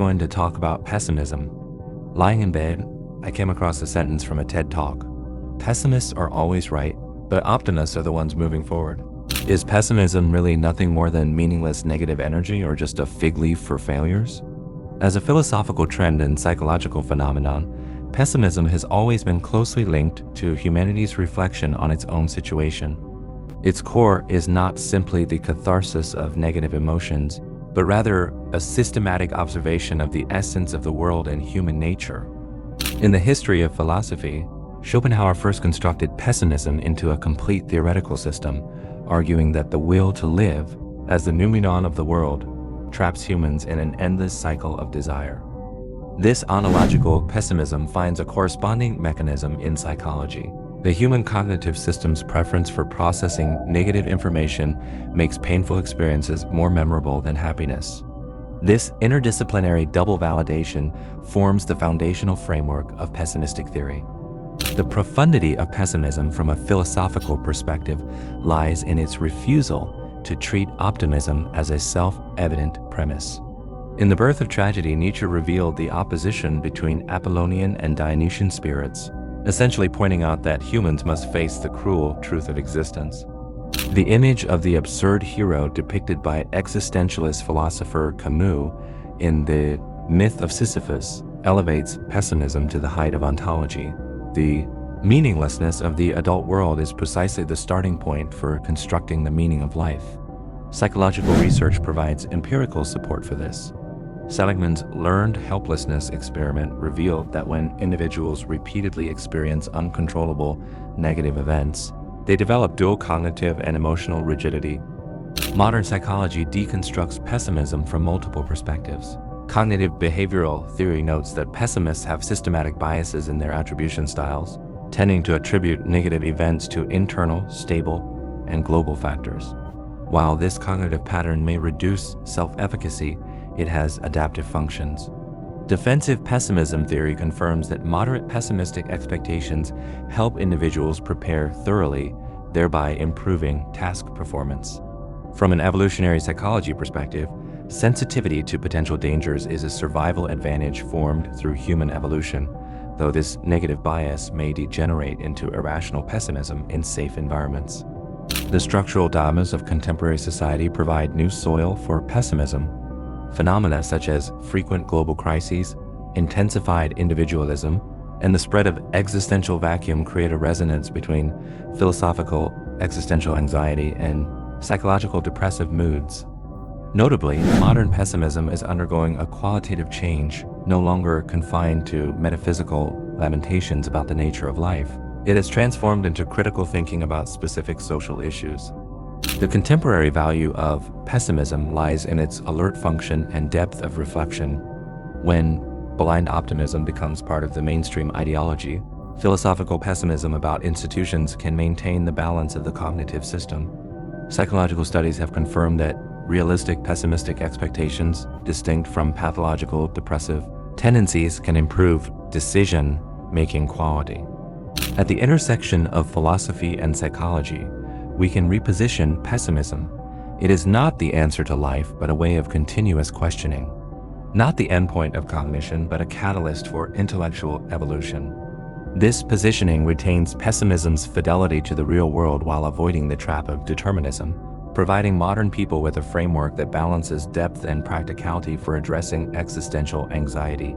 going to talk about pessimism. Lying in bed, I came across a sentence from a TED Talk. Pessimists are always right, but optimists are the ones moving forward. Is pessimism really nothing more than meaningless negative energy or just a fig leaf for failures? As a philosophical trend and psychological phenomenon, pessimism has always been closely linked to humanity's reflection on its own situation. Its core is not simply the catharsis of negative emotions, but rather a systematic observation of the essence of the world and human nature. In the history of philosophy, Schopenhauer first constructed pessimism into a complete theoretical system, arguing that the will to live, as the noumenon of the world, traps humans in an endless cycle of desire. This ontological pessimism finds a corresponding mechanism in psychology. The human cognitive system's preference for processing negative information makes painful experiences more memorable than happiness. This interdisciplinary double validation forms the foundational framework of pessimistic theory. The profundity of pessimism from a philosophical perspective lies in its refusal to treat optimism as a self-evident premise. In The Birth of Tragedy, Nietzsche revealed the opposition between Apollonian and Dionysian spirits, essentially pointing out that humans must face the cruel truth of existence. The image of the absurd hero depicted by existentialist philosopher Camus in the myth of Sisyphus elevates pessimism to the height of ontology. The meaninglessness of the adult world is precisely the starting point for constructing the meaning of life. Psychological research provides empirical support for this. Seligman's learned helplessness experiment revealed that when individuals repeatedly experience uncontrollable negative events, they develop dual cognitive and emotional rigidity. Modern psychology deconstructs pessimism from multiple perspectives. Cognitive behavioral theory notes that pessimists have systematic biases in their attribution styles, tending to attribute negative events to internal, stable, and global factors. While this cognitive pattern may reduce self-efficacy, it has adaptive functions. Defensive pessimism theory confirms that moderate pessimistic expectations help individuals prepare thoroughly, thereby improving task performance. From an evolutionary psychology perspective, sensitivity to potential dangers is a survival advantage formed through human evolution, though this negative bias may degenerate into irrational pessimism in safe environments. The structural dilemmas of contemporary society provide new soil for pessimism. Phenomena such as frequent global crises, intensified individualism, and the spread of existential vacuum create a resonance between philosophical existential anxiety and psychological depressive moods. Notably, modern pessimism is undergoing a qualitative change, no longer confined to metaphysical lamentations about the nature of life. It has transformed into critical thinking about specific social issues. The contemporary value of pessimism lies in its alert function and depth of reflection. When blind optimism becomes part of the mainstream ideology, philosophical pessimism about institutions can maintain the balance of the cognitive system. Psychological studies have confirmed that realistic pessimistic expectations, distinct from pathological depressive tendencies, can improve decision-making quality. At the intersection of philosophy and psychology, we can reposition pessimism. It is not the answer to life, but a way of continuous questioning. Not the endpoint of cognition, but a catalyst for intellectual evolution. This positioning retains pessimism's fidelity to the real world while avoiding the trap of determinism, providing modern people with a framework that balances depth and practicality for addressing existential anxiety.